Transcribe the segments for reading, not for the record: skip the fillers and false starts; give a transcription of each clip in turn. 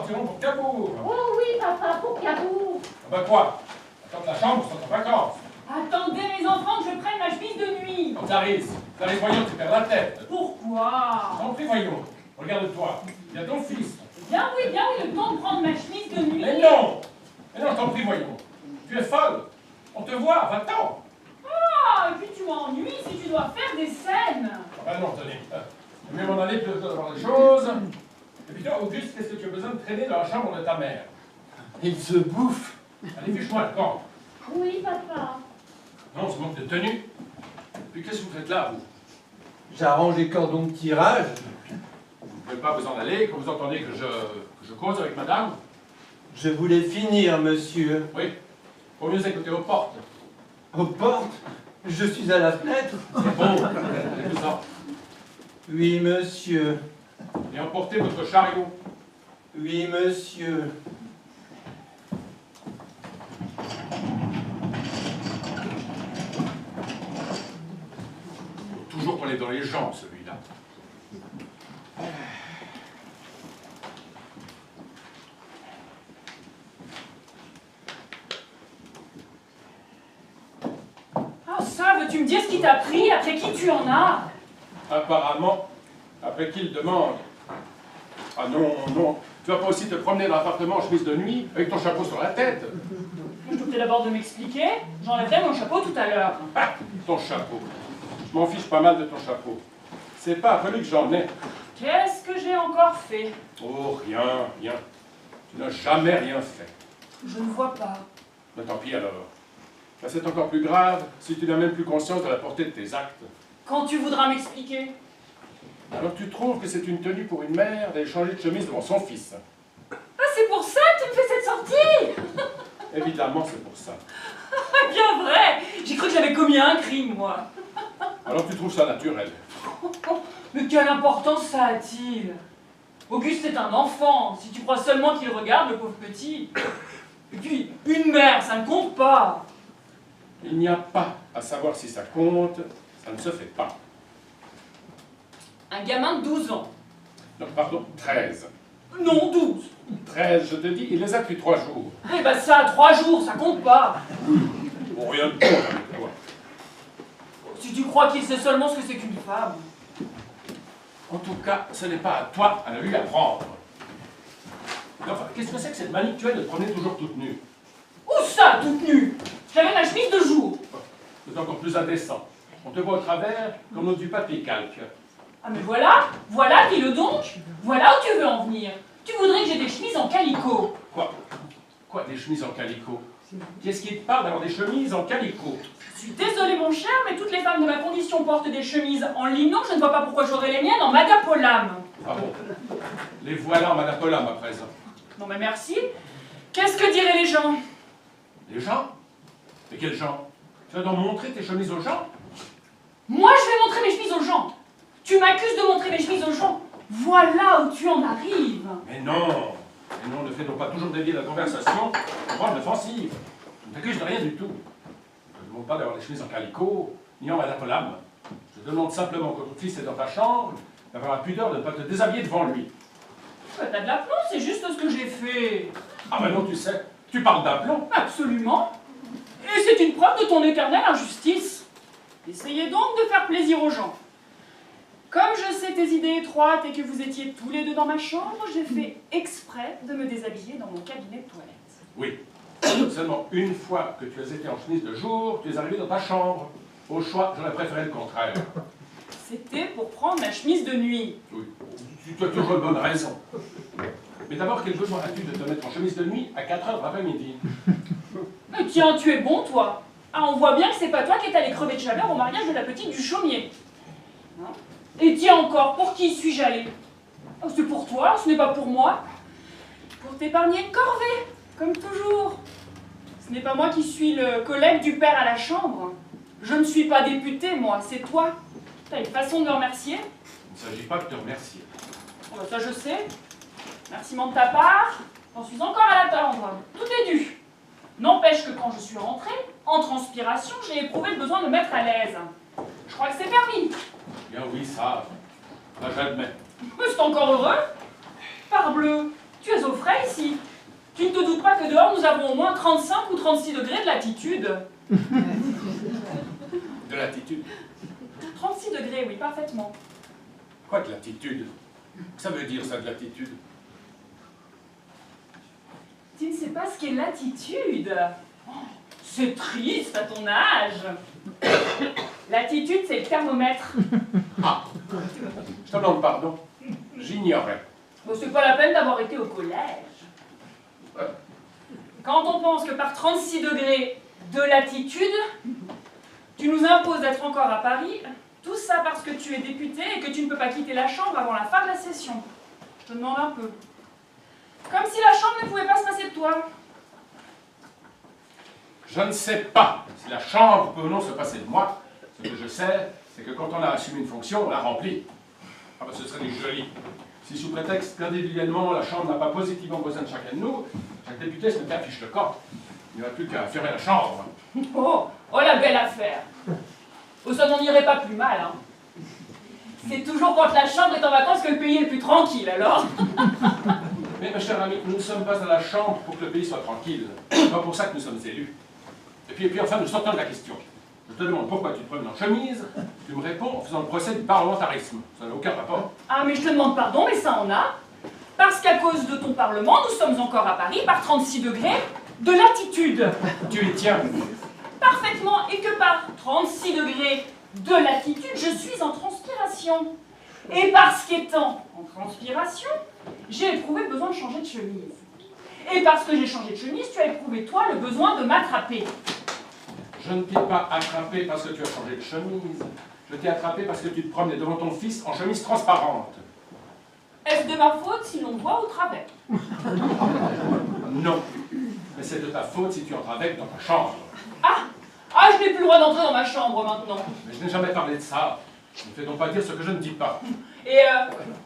partiront pour Cabourg. Oh oui, papa, pour Cabourg. Ah bah quoi? Attends que la chambre soit en vacances. Attendez, les enfants, que je prenne ma chemise de nuit. Non, Clarisse, voyons, tu perds la tête. Pourquoi? T'en prie, voyons. Regarde-toi. Il y a ton fils. Bien oui, le temps de prendre ma chemise de nuit. Mais non, t'en prie, voyons. Tu es folle. On te voit, va-t'en. Ah, et puis tu m'ennuies si tu dois faire des scènes. Ah bah non, tenez. Il mieux m'en aller plutôt que d'avoir des choses. Et puis toi, Auguste, qu'est-ce que tu as besoin de traîner dans la chambre de ta mère? Il se bouffe. Allez, fiche-moi le camp. Oui, papa. Non, ce manque de tenue. Et puis qu'est-ce que vous faites là, vous? J'arrange les cordons de tirage. Vous ne pouvez pas vous en aller quand vous entendez que je cause avec madame? Je voulais finir, monsieur. Oui. Faut mieux écouter aux portes. Aux portes? Je suis à la fenêtre. C'est bon, c'est tout ça. Oui, monsieur. Et emportez votre chariot. Oui, monsieur. Toujours qu'on est dans les jambes, celui-là. Ah, ça, veux-tu me dire ce qui t'a pris? Après qui tu en as? Apparemment, après qu'il demande. Ah non, non. Tu vas pas aussi te promener dans l'appartement en chemise de nuit avec ton chapeau sur la tête? Je doutais d'abord de m'expliquer. J'enlèverai mon chapeau tout à l'heure. Ah, ton chapeau. Je m'en fiche pas mal de ton chapeau. C'est pas après lui que j'en ai. Qu'est-ce que j'ai encore fait? Oh, rien, rien. Tu n'as jamais rien fait. Je ne vois pas. Mais tant pis alors. Ben, c'est encore plus grave si tu n'as même plus conscience de la portée de tes actes. Quand tu voudras m'expliquer? Alors tu trouves que c'est une tenue pour une mère d'aller changer de chemise devant son fils? Ah, c'est pour ça que tu me fais cette sortie? Évidemment, c'est pour ça. Ah, bien vrai! J'ai cru que j'avais commis un crime, moi. Alors tu trouves ça naturel? Mais quelle importance ça a-t-il? Auguste est un enfant, si tu crois seulement qu'il regarde, le pauvre petit. Et puis, une mère, ça ne compte pas. Il n'y a pas à savoir si ça compte, ça ne se fait pas. Un gamin de 12 ans. Non, pardon, 13. Non, 12. 13, je te dis, il les a depuis 3 jours. Eh ben ça, 3 jours, ça compte pas. Bon, rien de tout avec toi. Si tu crois qu'il sait seulement ce que c'est qu'une femme. En tout cas, ce n'est pas à toi à lui apprendre. Enfin, qu'est-ce que c'est que cette manie que tu as de te promener toujours toute nue? Où ça, toute nue? J'avais ma chemise de jour. C'est encore plus indécent. On te voit au travers comme dans du papier calque. Ah mais voilà, voilà, dis-le donc. Voilà où tu veux en venir. Tu voudrais que j'ai des chemises en calicot. Quoi? Quoi, des chemises en calicot? Qu'est-ce qui te parle d'avoir des chemises en calicot? Je suis désolée mon cher, mais toutes les femmes de ma condition portent des chemises en lino. Je ne vois pas pourquoi j'aurais les miennes en madapolam. Ah bon? Les voilà en madapolam à présent. Non mais merci. Qu'est-ce que diraient les gens? Les gens? Mais quels gens? Tu vas donc montrer tes chemises aux gens? Moi je vais montrer mes chemises aux gens. Tu m'accuses de montrer mes chemises aux gens. Voilà où tu en arrives. Mais non! Mais non, ne fais donc pas toujours dévier la conversation pour prendre l'offensive. Je ne t'accuse de rien du tout. Je ne te demande pas d'avoir les chemises en calicot, ni en madapolam. Je te demande simplement, quand ton fils est dans ta chambre, d'avoir la pudeur de ne pas te déshabiller devant lui. T'as de l'aplomb, c'est juste ce que j'ai fait. Ah ben non, tu sais, tu parles d'aplomb. Absolument. Et c'est une preuve de ton éternelle injustice. Essayez donc de faire plaisir aux gens. Comme je sais tes idées étroites et que vous étiez tous les deux dans ma chambre, j'ai fait exprès de me déshabiller dans mon cabinet de toilette. Oui. Seulement une fois que tu as été en chemise de jour, tu es arrivé dans ta chambre. Au choix, j'aurais préféré le contraire. C'était pour prendre ma chemise de nuit. Oui. Tu as toujours une bonne raison. Mais d'abord, quel besoin as-tu de te mettre en chemise de nuit à 4 heures de l'après-midi? Mais tiens, tu es bon, toi. Ah, on voit bien que c'est pas toi qui es allé crever de chaleur au mariage de la petite du chaumier. Hein? Et tiens encore, pour qui suis-je allée? Oh, c'est pour toi, ce n'est pas pour moi. Pour t'épargner une corvée, comme toujours. Ce n'est pas moi qui suis le collègue du père à la chambre. Je ne suis pas député, moi, c'est toi. T'as une façon de me remercier? Il ne s'agit pas de te remercier. Oh, bah, ça je sais. Remerciement de ta part, j'en suis encore à l'attendre. Tout est dû. N'empêche que quand je suis rentrée, en transpiration, j'ai éprouvé le besoin de me mettre à l'aise. Je crois que c'est permis. Bien oui, ça j'admets. Mais c'est encore heureux. Parbleu, Tu es au frais ici. Tu ne te doutes pas que dehors, nous avons au moins 35 ou 36 degrés de latitude. De latitude. 36 degrés, oui, parfaitement. Quoi de latitude? Ça veut dire ça, de latitude? Tu ne sais pas ce qu'est latitude? Oh, c'est triste à ton âge. Latitude, c'est le thermomètre. Ah, je te demande pardon. J'ignorais. Bon, c'est pas la peine d'avoir été au collège. Quand on pense que par 36 degrés de latitude, tu nous imposes d'être encore à Paris, tout ça parce que tu es député et que tu ne peux pas quitter la Chambre avant la fin de la session. Je te demande un peu. Comme si la Chambre ne pouvait pas se passer de toi. Je ne sais pas si la Chambre peut ou non se passer de moi. Ce que je sais, c'est que quand on a assumé une fonction, on la remplit. Ah ben ce serait du joli. Si sous prétexte qu'individuellement, la Chambre n'a pas positivement besoin de chacun de nous, chaque député se met à fiche le camp. Il n'y aurait plus qu'à fermer la Chambre. Oh, oh la belle affaire. Oh, ça n'en irait pas plus mal, hein. C'est toujours quand la Chambre est en vacances que le pays est le plus tranquille, alors. Mais ma chère amie, nous ne sommes pas à la Chambre pour que le pays soit tranquille. C'est pas pour ça que nous sommes élus. Et puis enfin, nous sortons de la question. Je te demande pourquoi tu te promènes en chemise, tu me réponds en faisant le procès du parlementarisme. Ça n'a aucun rapport. Ah, mais je te demande pardon, mais ça en a. Parce qu'à cause de ton Parlement, nous sommes encore à Paris par 36 degrés de latitude. Tu y tiens. Parfaitement, et que par 36 degrés de latitude, je suis en transpiration. Et parce qu'étant en transpiration, j'ai éprouvé le besoin de changer de chemise. Et parce que j'ai changé de chemise, tu as éprouvé, toi, le besoin de m'attraper. Je ne t'ai pas attrapé parce que tu as changé de chemise. Je t'ai attrapé parce que tu te promenais devant ton fils en chemise transparente. Est-ce de ma faute si l'on voit au travers? Non. Mais c'est de ta faute si tu entres avec dans ta chambre. Ah, je n'ai plus le droit d'entrer dans ma chambre maintenant. Mais je n'ai jamais parlé de ça. Ne fais donc pas dire ce que je ne dis pas. Et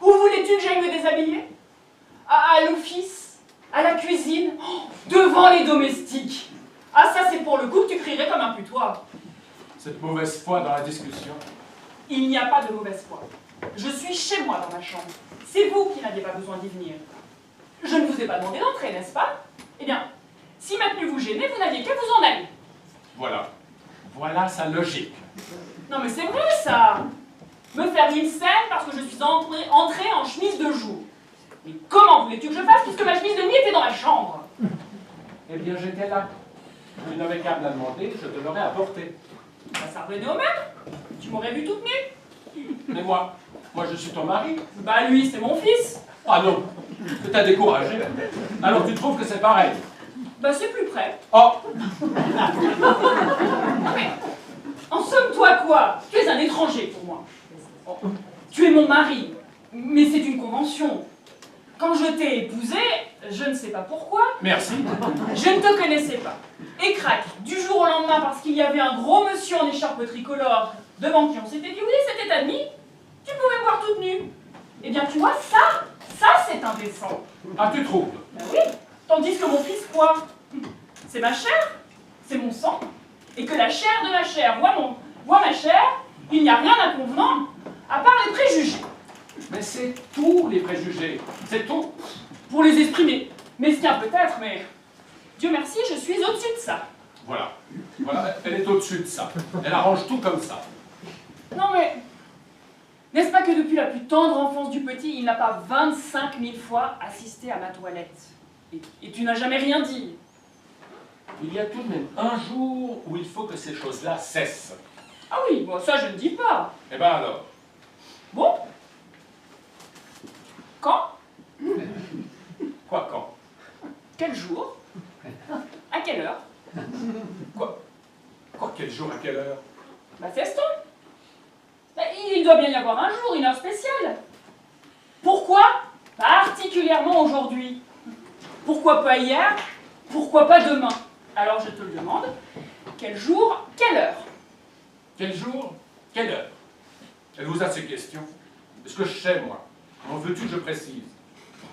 où voulais-tu que j'aille me déshabiller? À l'office? À la cuisine? Oh, devant les domestiques? Ah, ça c'est pour le coup que tu crierais comme un putois. Cette mauvaise foi dans la discussion. Il n'y a pas de mauvaise foi. Je suis chez moi dans ma chambre. C'est vous qui n'aviez pas besoin d'y venir. Je ne vous ai pas demandé d'entrer, n'est-ce pas? Eh bien, si maintenant vous gênez, vous n'aviez qu'à vous en aller. Voilà. Voilà sa logique. Non mais c'est vrai ça. Me faire une scène parce que je suis entrée en chemise de jour. Mais comment voulais-tu que je fasse puisque ma chemise de nuit était dans la chambre? Eh bien, j'étais là. Tu n'avais qu'à me la demander, je te l'aurais apporté. Bah, ça revenait au même. Tu m'aurais vu toute nue. Mais moi je suis ton mari. Bah lui, c'est mon fils. Ah non, tu t'as découragé. Alors tu trouves que c'est pareil? Bah c'est plus près. Oh, Mais, en somme, toi quoi? Tu es un étranger pour moi. Oh, tu es mon mari. Mais c'est une convention. Quand je t'ai épousé, je ne sais pas pourquoi, merci. je ne te connaissais pas. Et crac, du jour au lendemain, parce qu'il y avait un gros monsieur en écharpe tricolore devant qui on s'était dit oui, c'était admis, tu pouvais me voir toute nue. Eh bien, tu vois, ça c'est indécent. Ah, tu trouves? Ben oui, tandis que mon fils, quoi? C'est ma chair, c'est mon sang, et que la chair de ma chair voit ma chair, il n'y a rien d'inconvenant, à part les préjugés. Mais c'est tous les préjugés, c'est tout. Pour les exprimer, mesquin peut-être, mais Dieu merci, je suis au-dessus de ça. Voilà, elle est au-dessus de ça. Elle arrange tout comme ça. Non mais, n'est-ce pas que depuis la plus tendre enfance du petit, il n'a pas 25 000 fois assisté à ma toilette? Et tu n'as jamais rien dit. Il y a tout de même un jour où il faut que ces choses-là cessent. Ah oui, bon, ça je ne dis pas. Eh ben alors, Bon? Quand? quoi quand? Quel jour? À quelle heure? Quoi, quel jour, à quelle heure? Bah feston. Bah, il doit bien y avoir un jour, une heure spéciale. Pourquoi particulièrement aujourd'hui? Pourquoi pas hier? Pourquoi pas demain? Alors je te le demande, quel jour, quelle heure? Quel jour, quelle heure? Elle vous a ces questions? Est-ce que je sais, moi? Comment veux-tu que je précise?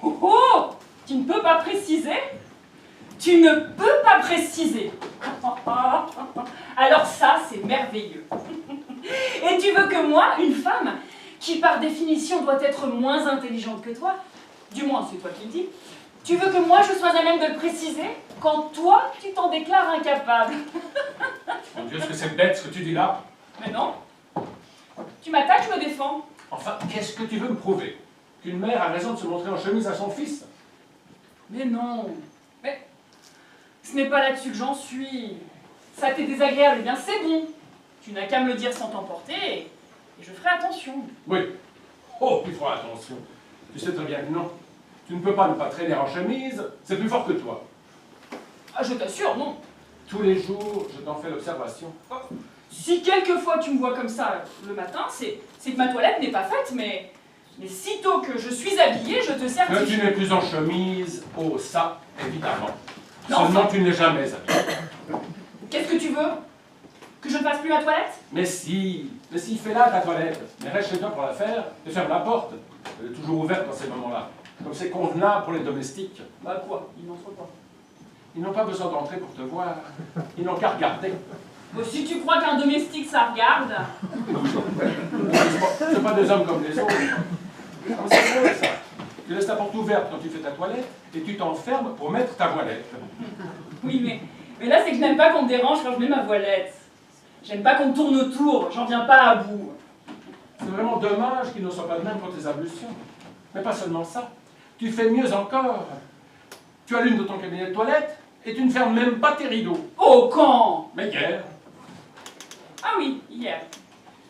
Oh oh! Tu ne peux pas préciser? Tu ne peux pas préciser. Alors ça, c'est merveilleux. Et tu veux que moi, une femme, qui par définition doit être moins intelligente que toi, du moins c'est toi qui le dis, Tu veux que moi je sois à même de le préciser quand toi, tu t'en déclares incapable? Mon Dieu, est-ce que c'est bête ce que tu dis là? Mais non. Tu m'attaques, je me défends. Enfin, qu'est-ce que tu veux me prouver? Qu'une mère a raison de se montrer en chemise à son fils? Mais non. Mais ce n'est pas là-dessus que j'en suis. Ça t'est désagréable, eh bien c'est bon. Tu n'as qu'à me le dire sans t'emporter et je ferai attention. Oui. Oh, tu feras attention. Tu sais très bien que non. Tu ne peux pas ne pas traîner en chemise, c'est plus fort que toi. Ah, je t'assure, non. Tous les jours, je t'en fais l'observation. Oh. Si quelquefois tu me vois comme ça le matin, c'est que ma toilette n'est pas faite, mais sitôt que je suis habillée, je te certifie. Que tu n'es plus en chemise, oh ça, évidemment. Non, Seulement enfin... tu ne l'es jamais habillée. Qu'est-ce que tu veux? Que je ne fasse plus ma toilette? Mais si, fais-la ta toilette. Mais reste chez toi pour la faire et ferme la porte. Elle est toujours ouverte dans ces moments-là. Comme c'est convenable pour les domestiques. Bah quoi? Ils n'entrent pas. Ils n'ont pas besoin d'entrer pour te voir. Ils n'ont qu'à regarder. Bon, si tu crois qu'un domestique ça regarde... C'est pas des hommes comme les autres. Non, c'est drôle ça. Tu laisses ta porte ouverte quand tu fais ta toilette et tu t'enfermes pour mettre ta voilette. Oui, mais là c'est que je n'aime pas qu'on me dérange quand je mets ma voilette. J'aime pas qu'on me tourne autour, j'en viens pas à bout. C'est vraiment dommage qu'il ne soit pas de même pour tes ablutions. Mais pas seulement ça. Tu fais mieux encore. Tu allumes de ton cabinet de toilette et tu ne fermes même pas tes rideaux. Oh, quand? Mais hier. Ah oui, hier.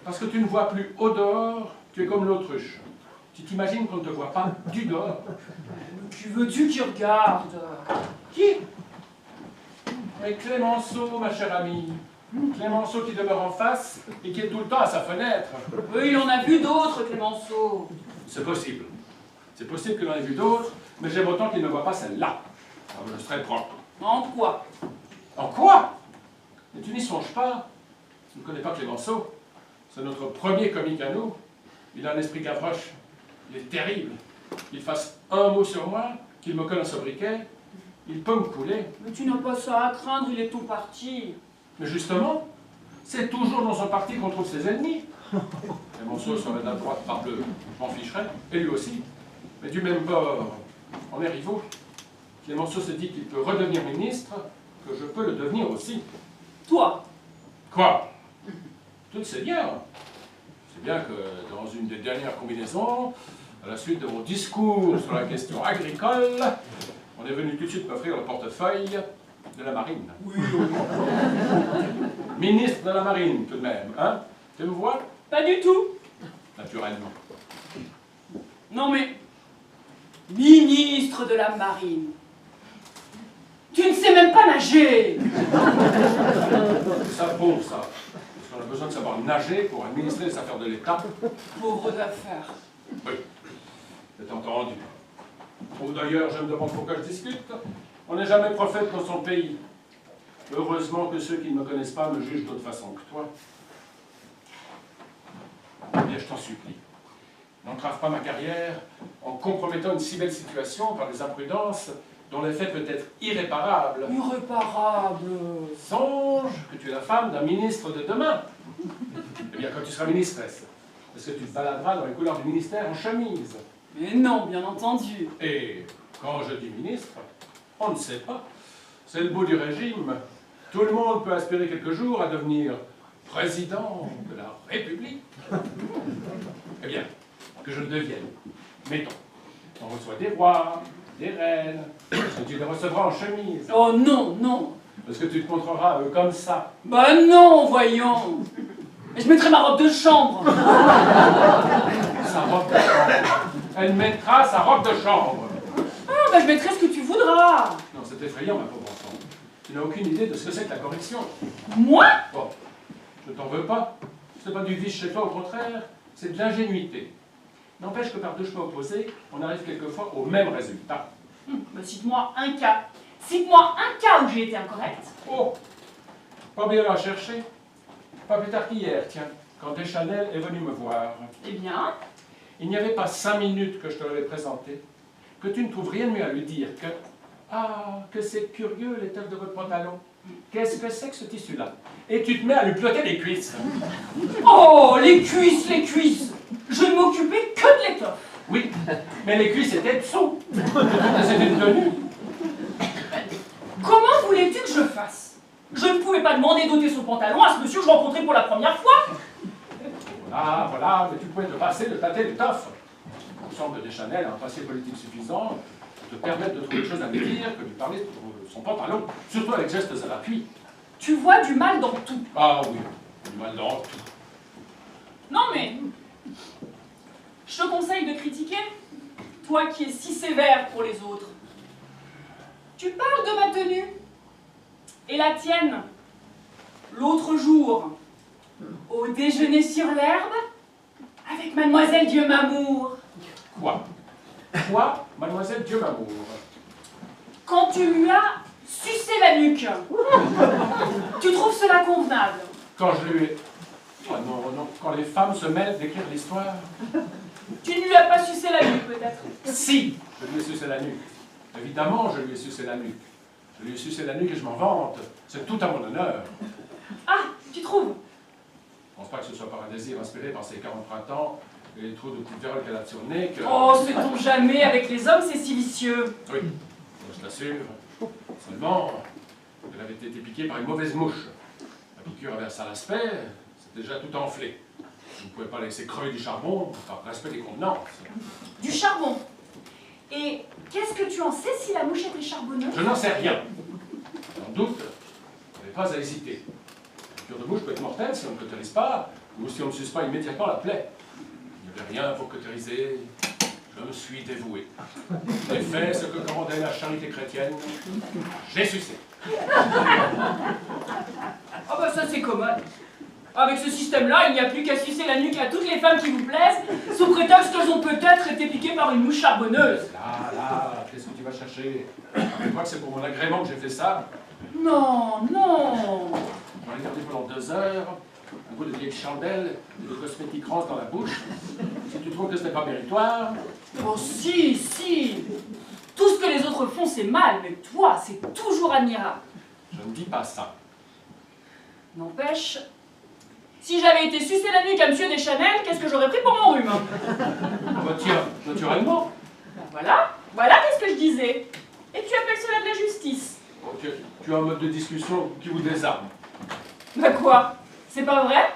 Parce que tu ne vois plus au dehors, tu es comme l'autruche. Tu t'imagines qu'on ne te voit pas du dehors. Qui veux-tu qui regarde? Qui? Mais Clémenceau, ma chère amie. Clémenceau qui demeure en face et qui est tout le temps à sa fenêtre. Oui, il en a vu d'autres, Clémenceau. C'est possible. C'est possible qu'il en ait vu d'autres, mais j'aime autant qu'il ne voit pas celle-là. Alors je serai propre. En quoi? En quoi? Mais tu n'y songes pas. Tu ne connais pas Clémenceau. C'est notre premier comique à nous. Il a un esprit Gavroche. Il est terrible. Qu'il fasse un mot sur moi, qu'il me colle un sobriquet, il peut me couler. Mais tu n'as pas ça à craindre, il est ton parti. Mais justement, c'est toujours dans son parti qu'on trouve ses ennemis. Clémenceau serait de la droite, parbleu, je m'en ficherais, et lui aussi. Mais du même bord, on est rivaux. Clémenceau se dit qu'il peut redevenir ministre, que je peux le devenir aussi. Toi? Quoi? Tu le sais bien. C'est bien que dans une des dernières combinaisons, à la suite de mon discours sur la question agricole, on est venu tout de suite m'offrir le portefeuille de la marine. Oui. Ministre de la marine, tout de même, hein? Tu me vois? Pas du tout. Naturellement. Non mais... Ministre de la marine. Tu ne sais même pas nager. Ça prouve ça. Parce qu'on a besoin de savoir nager pour administrer les affaires de l'État. Pauvre d'affaires. Oui, c'est entendu. Ou d'ailleurs, je me demande pourquoi je discute. On n'est jamais prophète dans son pays. Heureusement que ceux qui ne me connaissent pas me jugent d'autre façon que toi. Eh bien, je t'en supplie. N'entrave pas ma carrière en compromettant une si belle situation par des imprudences dont l'effet peut être irréparable. Irréparable. Songe que tu es la femme d'un ministre de demain. Eh bien, quand tu seras ministresse, est-ce que tu te baladeras dans les couleurs du ministère en chemise? Mais non, bien entendu. Et quand je dis ministre, on ne sait pas. C'est le bout du régime. Tout le monde peut aspirer quelques jours à devenir président de la République. Eh bien, que je le devienne. Mettons, on reçoit des rois, des reines, et tu les recevras en chemise. Oh non, non. Parce que tu te montreras comme ça. Bah non, voyons. Mais je mettrai ma robe de chambre. Sa robe de chambre. Elle mettra sa robe de chambre. Ah, bah je mettrai ce que tu voudras. Non, c'est effrayant, ma pauvre enfant. Tu n'as aucune idée de ce que c'est que la correction. Moi? Bon, je t'en veux pas. Ce n'est pas du vice chez toi, au contraire, c'est de l'ingénuité. N'empêche que par deux chemins opposés, on arrive quelquefois au même résultat. Bah cite-moi un cas. Cite-moi un cas où j'ai été incorrecte. Oh, pas bien à chercher. Pas plus tard qu'hier, tiens, quand Deschanel est venu me voir. Eh bien, Il n'y avait pas 5 minutes que je te l'avais présenté, que tu ne trouves rien de mieux à lui dire que « Ah, que c'est curieux l'étoffe de votre pantalon. Qu'est-ce que c'est que ce tissu-là » Et tu te mets à lui plotter les cuisses. oh, les cuisses, les cuisses. Je ne m'occupais que de l'étoffe. Oui, mais les cuisses étaient dessous. C'était une tenue. Comment voulais-tu que je fasse? Je ne pouvais pas demander d'ôter son pantalon à ce monsieur que je rencontrais pour la première fois. Voilà, voilà, mais tu pouvais te passer de tâter l'étoffe. L'ensemble des Chanel a un passé politique suffisant pour te permettre de trouver autre chose à me dire que de parler de son pantalon, surtout avec gestes à l'appui. Tu vois du mal dans tout. Ah oui, du mal dans tout. Non mais, je te conseille de critiquer, toi qui es si sévère pour les autres. Tu parles de ma tenue, et la tienne, l'autre jour, au déjeuner sur l'herbe, avec Mademoiselle Dieu m'amour. Quoi? Quoi, mademoiselle Dieu m'amour? Quand tu lui as sucé la nuque, tu trouves cela convenable? Quand je lui ai... Oh non, non, quand les femmes se mêlent d'écrire l'histoire. Tu ne lui as pas sucé la nuque, peut-être? Si, je lui ai sucé la nuque. Évidemment, je lui ai sucé la nuque. Je lui ai sucé la nuque et je m'en vante. C'est tout à mon honneur. Ah, tu trouves? Je ne pense pas que ce soit par un désir inspiré par ses 40 printemps et les trous de petites violes qu'elle a sur le nez que... Oh, sait-on jamais, avec les hommes, c'est si vicieux. Oui, je t'assure. Seulement, elle avait été piquée par une mauvaise mouche. La piqûre avait un sale aspect, c'est déjà tout enflé. Je ne pouvais pas laisser crever du charbon par respect des convenances. Du charbon. Et qu'est-ce que tu en sais si la mouche était charbonneuse? Je n'en sais rien. Sans doute, je n'avais pas à hésiter. La piqûre de mouche peut être mortelle si on ne cautérise pas, ou si on ne suce pas immédiatement la plaie. Il n'y avait rien pour cautériser. Je me suis dévoué. J'ai fait ce que commandait la charité chrétienne. J'ai sucé. Ah bah ça c'est commode. Avec ce système-là, il n'y a plus qu'à sucer la nuque à toutes les femmes qui vous plaisent, sous prétexte qu'elles ont peut-être été piquées par une mouche charbonneuse. Là, qu'est-ce que tu vas chercher? Je crois que c'est pour mon agrément que j'ai fait ça. Non, non. On a gardé pendant 2 heures, un goût de vieille chandelle et de cosmétiques roses dans la bouche. Si tu trouves que ce n'est pas méritoire... Oh si, si. Tout ce que les autres font, c'est mal, mais toi, c'est toujours admirable. Je ne dis pas ça. N'empêche, si j'avais été sucer la nuque à Monsieur Deschanel, qu'est-ce que j'aurais pris pour mon rhume? Bah tiens, naturellement. Ben voilà, voilà qu'est-ce que je disais. Et tu appelles cela de la justice? Ok, tu as un mode de discussion qui vous désarme. Ben quoi? C'est pas vrai?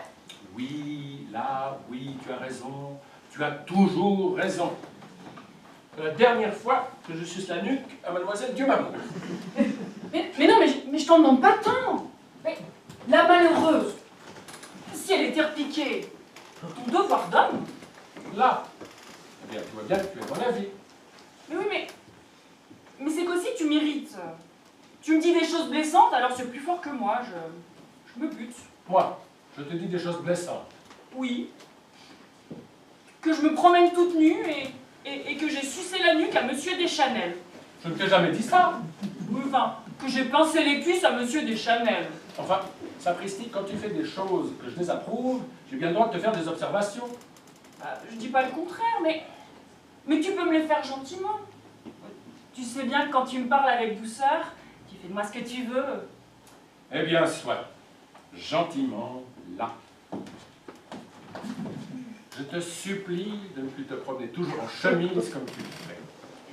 Oui, là, oui, tu as raison. Tu as toujours raison. C'est la dernière fois que je suce la nuque à mademoiselle Dieu m'amour. Mais non, mais je t'en demande pas tant. Mais la malheureuse, si elle était repiquée, ton devoir d'homme. Là, eh bien, tu vois bien que tu es mon avis. Mais oui, mais c'est qu'aussi tu m'irrites. Tu me dis des choses blessantes, alors c'est plus fort que moi, je me bute. Moi, je te dis des choses blessantes. Oui. Que je me promène toute nue et que j'ai sucé la nuque à Monsieur Deschanel. Je ne t'ai jamais dit ça. Enfin, que j'ai pincé les cuisses à Monsieur Deschanel. Enfin, sapristi, quand tu fais des choses que je désapprouve, j'ai bien le droit de te faire des observations. Je dis pas le contraire, mais tu peux me les faire gentiment. Tu sais bien que quand tu me parles avec douceur, tu fais de moi ce que tu veux. Eh bien, soit. Gentiment, là. Je te supplie de ne plus te promener toujours en chemise comme tu le fais.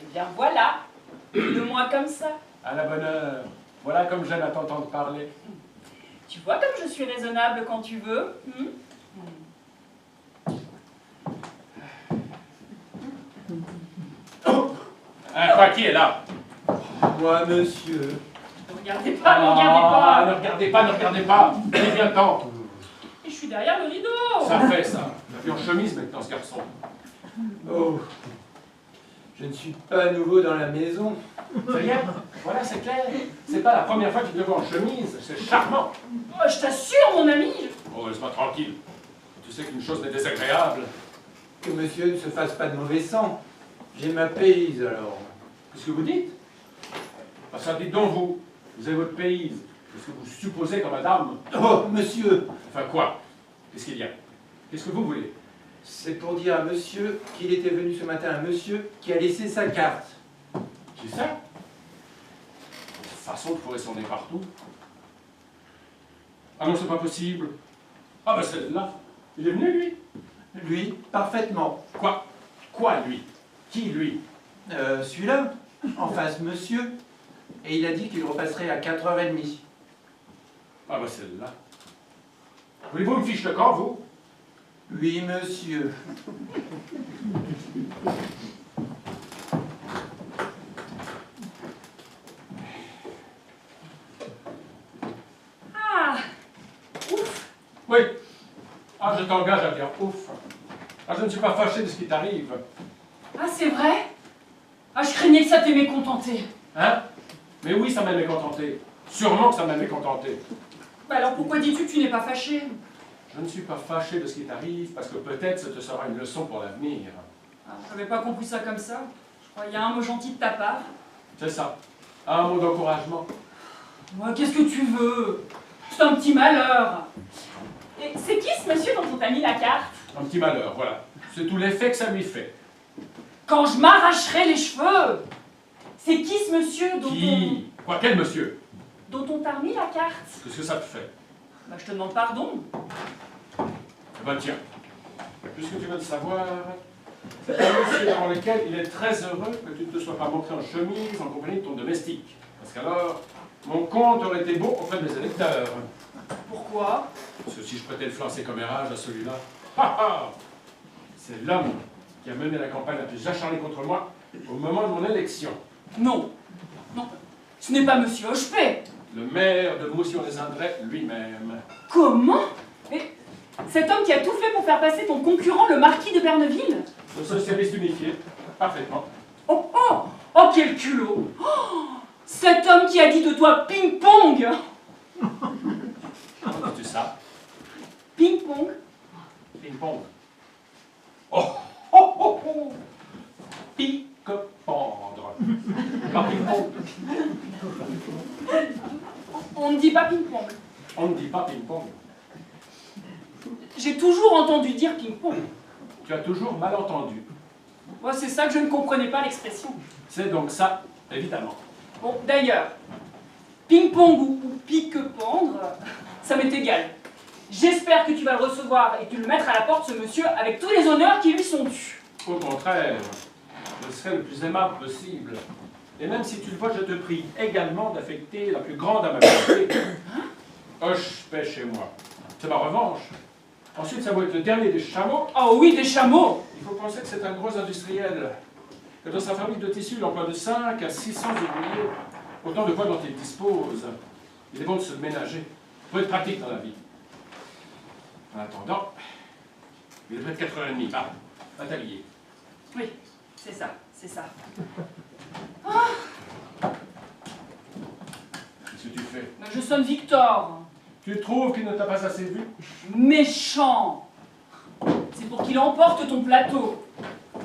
Eh bien voilà, de moi comme ça. À la bonne heure. Voilà comme j'aime à t'entendre parler. Tu vois comme je suis raisonnable quand tu veux. Quoi, qui est là? Moi, monsieur. Ne regardez pas, ne regardez pas. Ne regardez pas, ne regardez pas. Il est bien temps. Et je suis derrière le rideau. Ça fait ça. Tu es en chemise maintenant, ce garçon. Oh, je ne suis pas nouveau dans la maison. Ça y est, voilà, c'est clair. C'est pas la première fois que tu te vois en chemise. C'est charmant. Oh, je t'assure, mon ami. Oh, laisse-moi tranquille. Tu sais qu'une chose n'est désagréable. Que monsieur ne se fasse pas de mauvais sang. J'ai ma payse alors. Qu'est-ce que vous dites? Parce que dites donc vous avez votre pays. Qu'est-ce que vous supposez comme madame? Oh, monsieur, Enfin quoi? Qu'est-ce qu'il y a? Qu'est-ce que vous voulez? c'est pour dire à monsieur qu'il était venu ce matin un monsieur qui a laissé sa carte. Qui ça? De toute façon, il faudrait s'en aller partout. Ah non, c'est pas possible. Ah ben c'est là. Il est venu, lui? Lui, parfaitement. Quoi? Quoi, lui? Qui, lui? Celui-là, en face, monsieur. Et il a dit qu'il repasserait à 4h30. Ah bah celle-là. Voulez-vous une fiche de camp, vous? Oui, monsieur. Ah, ouf. Oui. Ah, je t'engage à dire ouf. Ah, je ne suis pas fâché de ce qui t'arrive. Ah, c'est vrai? Ah, je craignais que ça t'ait mécontenté. Hein? Mais oui, ça m'a mécontenté. Sûrement que ça m'a mécontenté. Bah alors pourquoi dis-tu que tu n'es pas fâché? Je ne suis pas fâché de ce qui t'arrive, parce que peut-être ce te sera une leçon pour l'avenir. Ah, je n'avais pas compris ça comme ça. Je crois qu'il y a un mot gentil de ta part. C'est ça. Un mot d'encouragement. Moi, qu'est-ce que tu veux? C'est un petit malheur. Et c'est qui ce monsieur dont on t'a mis la carte? Un petit malheur, voilà. C'est tout l'effet que ça lui fait. Quand je m'arracherai les cheveux! C'est qui ce monsieur dont Qui? Quoi, quel monsieur? dont on t'a remis la carte? Qu'est-ce que ça te fait? Bah, je te demande pardon. Eh ben tiens, puisque tu veux le savoir, c'est un monsieur dans lequel il est très heureux que tu ne te sois pas montré en chemise en compagnie de ton domestique. Parce qu'alors, mon compte aurait été beau auprès de mes électeurs. Pourquoi? Parce que si je prêtais le flanc sécommérage à celui-là, ha ha! C'est l'homme qui a mené la campagne la plus acharnée contre moi au moment de mon élection. Non. Non. Ce n'est pas monsieur Hochepet. Le maire de Moussion-les-Indrais lui-même. Comment? Et cet homme qui a tout fait pour faire passer ton concurrent, le marquis de Berneville? Le socialiste unifié, parfaitement. Oh, oh! Oh, quel culot! Oh, cet homme qui a dit de toi ping-pong! Comment dis-tu ça? Ping-pong? Ping-pong. Oh, oh, oh, oh! Pique-pendre. Pas ping-pong. On ne dit pas ping-pong. On ne dit pas ping-pong. J'ai toujours entendu dire ping-pong. Tu as toujours mal entendu. Moi, c'est ça que je ne comprenais pas l'expression. C'est donc ça, évidemment. Bon, d'ailleurs, ping-pong ou pique-pendre, ça m'est égal. J'espère que tu vas le recevoir et que tu le mettras à la porte, ce monsieur, avec tous les honneurs qui lui sont dus. Au contraire, je serai le plus aimable possible. Et même si tu le vois, je te prie également d'affecter la plus grande amabilité. Hochepet chez moi. C'est ma revanche. Ensuite, ça va être le dernier des chameaux. Oh oui, des chameaux! Il faut penser que c'est un gros industriel. Que dans sa fabrique de tissus, il emploie de 5 à 600 ouvriers. Autant de poids dont il dispose. Il est bon de se ménager. Il faut être pratique dans la vie. En attendant, il est près de 4h30. Ah, à t'habiller. Oui, c'est ça, c'est ça. Qu'est-ce que tu fais? Mais je sonne Victor. Tu trouves qu'il ne t'a pas assez vu? Méchant! C'est pour qu'il emporte ton plateau.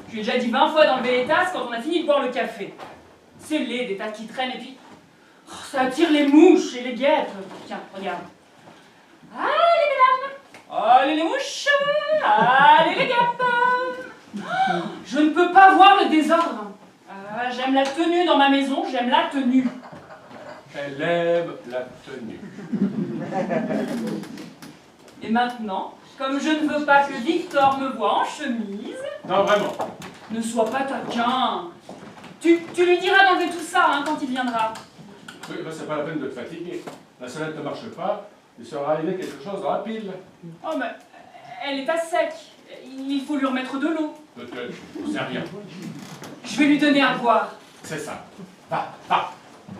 Je lui ai déjà dit 20 fois d'enlever les tasses quand on a fini de boire le café. C'est laid, des tasses qui traînent, et puis... oh, ça attire les mouches et les guêpes. Tiens, regarde. Allez, mesdames! Allez, les mouches! Allez, les guêpes! Oh, je ne peux pas voir le désordre. J'aime la tenue dans ma maison, j'aime la tenue. Elle aime la tenue. Et maintenant, comme je ne veux pas que Victor me voie en chemise... Non, vraiment. Ne sois pas taquin. Tu lui diras d'enlever tout ça hein, quand il viendra. Oui, ben, c'est pas la peine de te fatiguer. La sonnette ne marche pas, il sera arrivé quelque chose dans la pile. Oh, mais elle est à sec. Il faut lui remettre de l'eau. Peut-être, c'est rien. Je vais lui donner à boire. C'est ça. Va, va.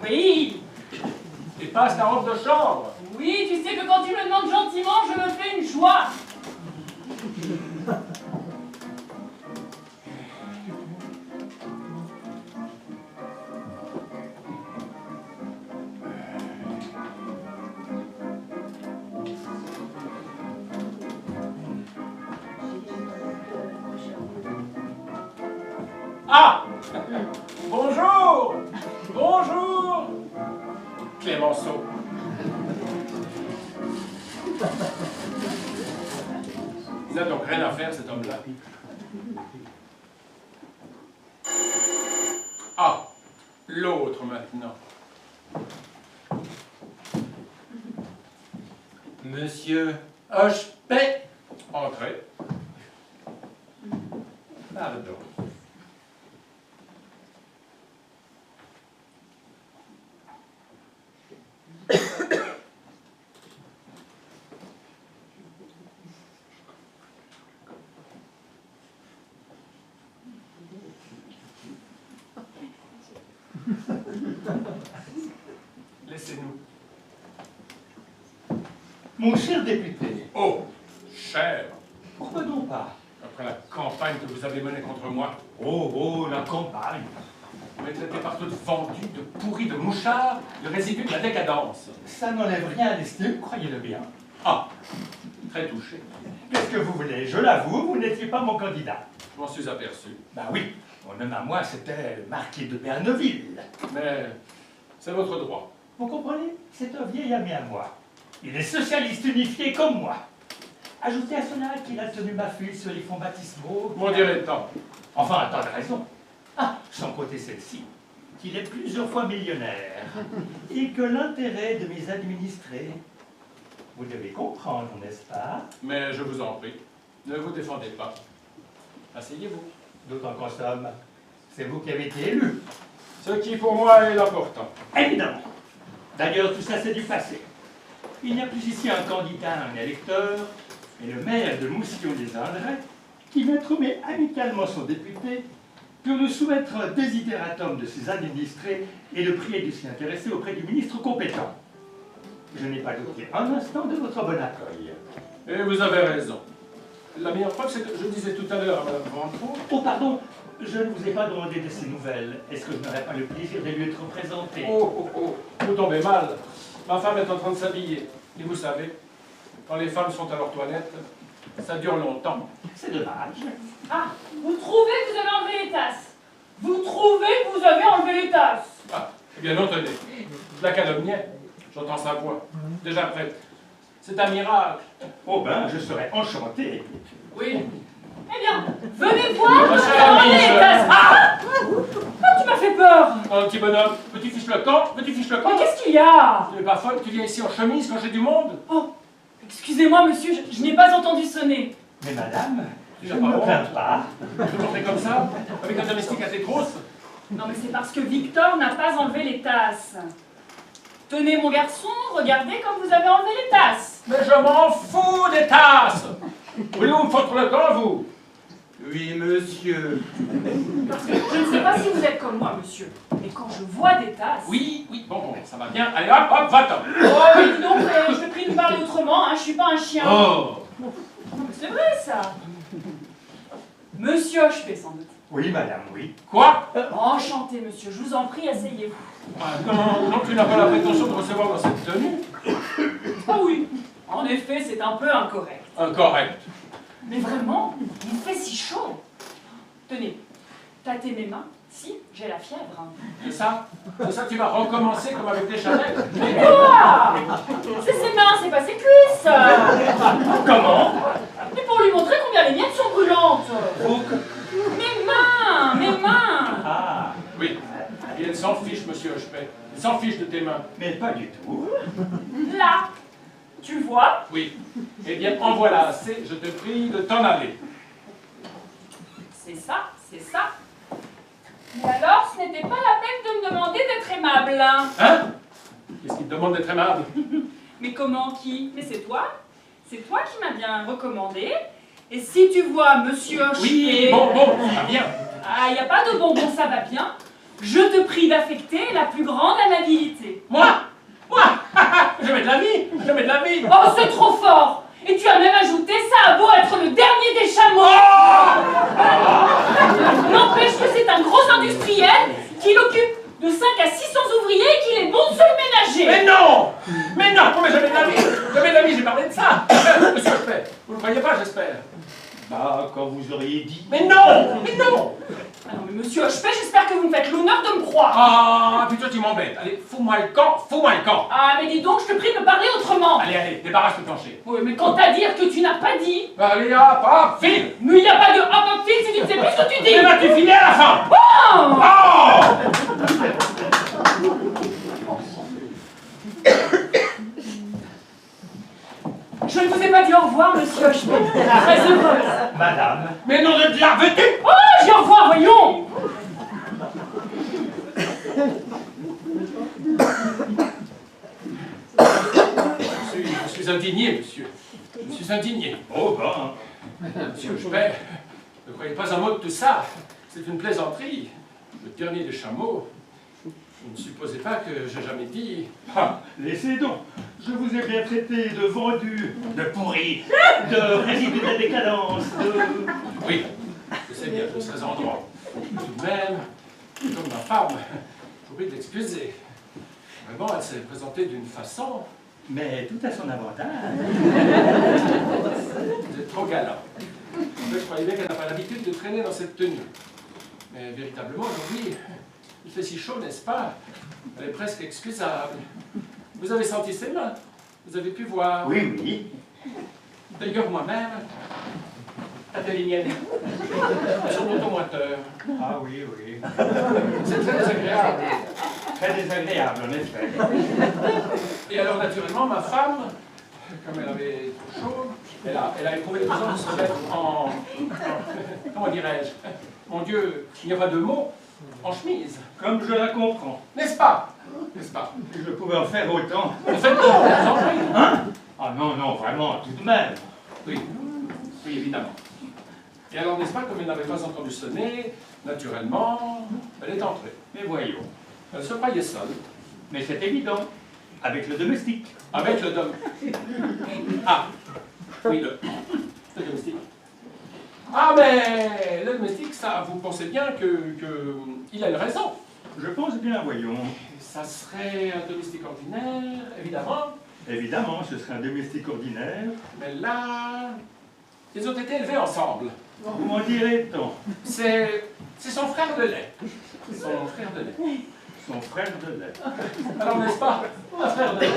Oui. Et passe ta robe de chambre. Oui, tu sais que quand tu me demandes gentiment, je me fais une joie. Ah! Bonjour! Bonjour! Clémenceau. Il n'a donc rien à faire, cet homme-là. Ah! L'autre, maintenant. Monsieur Hochepet. Entrez. Pardon. Laissez-nous. Mon cher député, Oh, cher, pourquoi donc pas? après la campagne que vous avez menée contre moi, Oh, la campagne. vous m'avez traité partout de vendu, de pourri, de mouchard, le résidu de la décadence. Ça n'enlève rien à l'estime, croyez-le bien. Ah, très touché. Qu'est-ce que vous voulez? Je l'avoue, vous n'étiez pas mon candidat. Je m'en suis aperçu. Ben oui, mon homme à moi, c'était le marquis de Berneville. Mais c'est votre droit. Vous comprenez? C'est un vieil ami à moi. Il est socialiste unifié comme moi. Ajoutez à cela qu'il a tenu ma fuite sur les fonds baptismaux. M'en dirait tant. Enfin, tant de raison. Ah, sans compter celle-ci, qu'il est plusieurs fois millionnaire et que l'intérêt de mes administrés, vous devez comprendre, n'est-ce pas? Mais je vous en prie, ne vous défendez pas. Asseyez-vous. D'autant qu'en somme, c'est vous qui avez été élu. Ce qui pour moi est l'important. Évidemment. D'ailleurs, tout ça, c'est du passé. Il n'y a plus ici un candidat, un électeur, mais le maire de Moussion-des-Indrais, qui m'a trouvé amicalement son député pour nous soumettre un désidératum de ses administrés et le prier de s'y intéresser auprès du ministre compétent. Je n'ai pas douté un instant de votre bon accueil. Et vous avez raison. La meilleure preuve, c'est que je disais tout à l'heure à Mme Ventroux. Oh, pardon, je ne vous ai pas demandé de ces nouvelles. Est-ce que je n'aurais pas le plaisir de lui être présenté? Vous tombez mal. Ma femme est en train de s'habiller. Et vous savez, quand les femmes sont à leur toilette, ça dure longtemps. C'est dommage. Ah, vous trouvez que vous avez enlevé les tasses? Vous trouvez que vous avez enlevé les tasses? Ah, eh bien non, tenez. Je la calomniais. J'entends sa voix. Déjà prête. C'est un miracle. Oh ben, je serais enchanté. Oui. Eh bien, venez voir, Monsieur vous avez enlevé l'ami, les tasses. Ah, tu m'as fait peur. Un petit bonhomme, petit fiche le camp, petit fiche le camp. Mais qu'est-ce qu'il y a? Tu n'es pas folle, tu viens ici en chemise quand j'ai du monde? Oh, excusez-moi, monsieur, je n'ai pas entendu sonner. Mais madame, Tu je n'as ne pas me honte? plains pas. Toujours fait comme ça? Avec un domestique à tes trousses? Non, mais c'est parce que Victor n'a pas enlevé les tasses. Tenez, mon garçon, regardez comme vous avez enlevé les tasses. Mais je m'en fous des tasses! Voulez-vous me foutre le camp, vous? Oui, monsieur. Parce que je ne sais pas si vous êtes comme moi, monsieur, mais quand je vois des tasses... Oui, bon, ça va bien. Allez, hop, va-t'en. Oh, mais dis donc, je te prie de me parler autrement, hein, je suis pas un chien. Oh! Non, mais c'est vrai, ça. Monsieur Hochepé, sans doute. Oui, madame, oui. Quoi? Enchanté, monsieur, je vous en prie, asseyez-vous. Ah, non, tu n'as pas la prétention de recevoir dans cette tenue? Ah oui, en effet, c'est un peu incorrect. Incorrect. Mais vraiment, il fait si chaud. Tenez, tâtez mes mains. Si, j'ai la fièvre. C'est ça? C'est ça que tu vas recommencer comme avec des chalets? Quoi? C'est ses mains, c'est pas ses cuisses. Comment? Mais pour lui montrer combien les miennes sont brûlantes. Mes mains. Ah, Oui. Et elle s'en fiche, monsieur Hochepé. Elle s'en fiche de tes mains. mais pas du tout. Là, tu vois? Oui. Eh bien, en voilà assez. Je te prie de t'en aller. C'est ça, c'est ça. Mais alors, ce n'était pas la peine de me demander d'être aimable. Hein? Qu'est-ce qu'il te demande d'être aimable? Mais comment, qui? Mais c'est toi. C'est toi qui m'as bien recommandé. Et si tu vois Monsieur Hochepé... Oui, bon, ça va bien. Ah, il n'y a pas de bonbon, ça va bien. Je te prie d'affecter la plus grande amabilité. Moi? Jamais de la vie! Jamais de la vie! Oh, c'est trop fort! Et tu as même ajouté, ça a beau être le dernier des chameaux! N'empêche que c'est un gros industriel qui occupe de 5 à 600 ouvriers et qu'il est bon de se le ménager! Mais non! Mais jamais de la vie! Jamais de la vie, j'ai parlé de ça! Monsieur Hochepé, vous ne le croyez pas, j'espère? Bah, quand vous auriez dit... Mais non! Mais non! Ah non, mais monsieur Hochepé, j'espère que vous me faites l'honneur de me croire! Ah, putain, tu m'embêtes. Allez, fous-moi le camp, fous-moi le camp! Ah, mais dis donc, je te prie de me parler autrement! Allez, débarrasse le plancher. Oui, mais quant à dire que tu n'as pas dit... Allez, hop, file! Mais il n'y a pas de hop file si tu ne sais plus ce que tu dis! Et là, tu finis à la fin! Oh! Oh! Je ne vous ai pas dit au revoir, monsieur Hochepé. Très heureuse. Madame, Mais non de Dieu, veux-tu? Oh, j'ai au revoir, voyons. Je suis indigné, monsieur. Je suis indigné. oh ben... Monsieur Hochepé, ne croyez pas un mot de tout ça. C'est une plaisanterie. Le dernier des chameaux. Vous ne supposez pas que j'ai jamais dit... Ah, laissez donc. Je vous ai bien traité de vendu, de pourri, de résidu de la décadence, de... Oui, je sais bien, je serais en droit. Tout de même, comme ma femme, j'oublie de l'excuser. Vraiment, elle s'est présentée d'une façon... Mais tout à son avantage. Vous êtes trop galant. Je croyais bien qu'elle n'a pas l'habitude de traîner dans cette tenue. Mais véritablement, aujourd'hui, il fait si chaud, n'est-ce pas? Elle est presque excusable. Vous avez senti ses mains? Vous avez pu voir? Oui, oui. D'ailleurs, moi-même, tâtez les miennes. Sur l'automoteur. Ah oui, oui. C'est très désagréable. Très désagréable, en effet. Et alors, naturellement, ma femme, comme elle avait trop chaud, elle a éprouvé le besoin de se mettre en comment dirais-je? Mon Dieu, il n'y a pas de mots, en chemise. Comme je la comprends. N'est-ce pas? N'est-ce pas? Si je pouvais en faire autant. En fait, non, vous en prie. Hein? Ah non, non, vraiment, tout de même. Oui, oui, évidemment. Et alors, n'est-ce pas, comme elle n'avait pas entendu sonner, naturellement, elle est entrée. Mais voyons. Elle se croyait seule, Mais c'est évident. Avec le domestique. avec le dom... Ah, oui, le domestique. Ah, mais le domestique, ça, vous pensez bien qu'il a une raison. Je pense bien, voyons. Ça serait un domestique ordinaire, évidemment, Évidemment, ce serait un domestique ordinaire. mais là, ils ont été élevés ensemble. Vous m'en direz-on. C'est son frère de lait. Son frère de lait. Son frère de lait. Alors, n'est-ce pas, un frère de lait?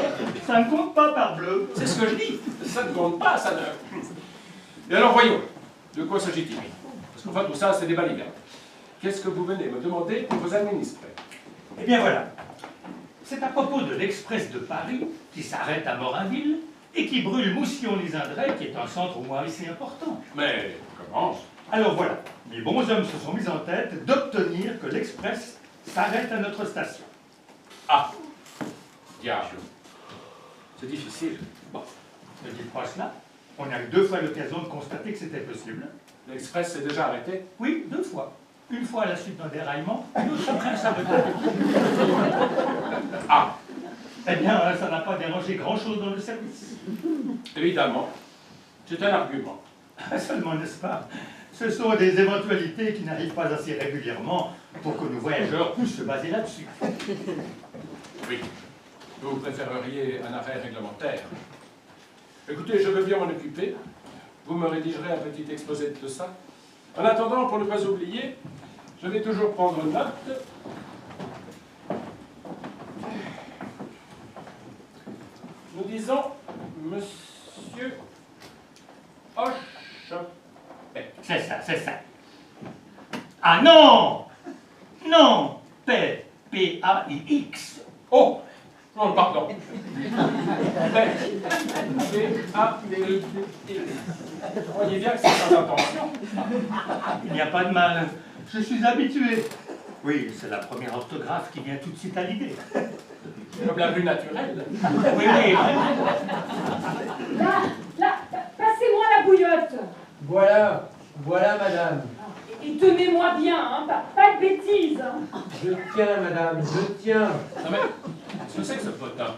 Ça ne compte pas, parbleu. C'est ce que je dis. Ça ne compte pas, ça ne... Et alors, voyons, de quoi s'agit-il? Parce qu'enfin, tout ça, c'est des balivernes. Qu'est-ce que vous venez me demander pour vous administrer? Eh bien voilà. C'est à propos de l'Express de Paris qui s'arrête à Morinville et qui brûle Moussion-les-Indrais, qui est un centre au moins ici important. Mais comment? Alors voilà, les bons hommes se sont mis en tête d'obtenir que l'Express s'arrête à notre station. Ah, diable. C'est difficile. Bon, ne dites pas cela. On a eu 2 fois l'occasion de constater que c'était possible. L'Express s'est déjà arrêté. Oui, 2 fois. Une fois à la suite d'un déraillement, une autre après un sabotage. Ah, Eh bien, ça n'a pas dérangé grand-chose dans le service. évidemment. C'est un argument. Seulement, n'est-ce pas? Ce sont des éventualités qui n'arrivent pas assez régulièrement pour que nos voyageurs puissent se baser là-dessus. Oui. Vous préféreriez un arrêt réglementaire. Écoutez, je veux bien m'en occuper. Vous me rédigerez un petit exposé de ça. En attendant, pour ne pas oublier, je vais toujours prendre note. Nous disons Monsieur Hoche. C'est ça, c'est ça. Ah non! Non! P-A-I-X. Oh! Non, pardon. P-A-D-I-X. Vous voyez bien que c'est sans intention. Il n'y a pas de mal. Je suis habitué. Oui, c'est la première orthographe qui vient tout de suite à l'idée. Comme la plus naturelle. Oui, oui. Là, passez-moi la bouillotte. Voilà, voilà madame. Et tenez-moi bien, hein, pas de bêtises. Hein. Je tiens madame, je tiens. Non mais, qu'est-ce que c'est que ce potin?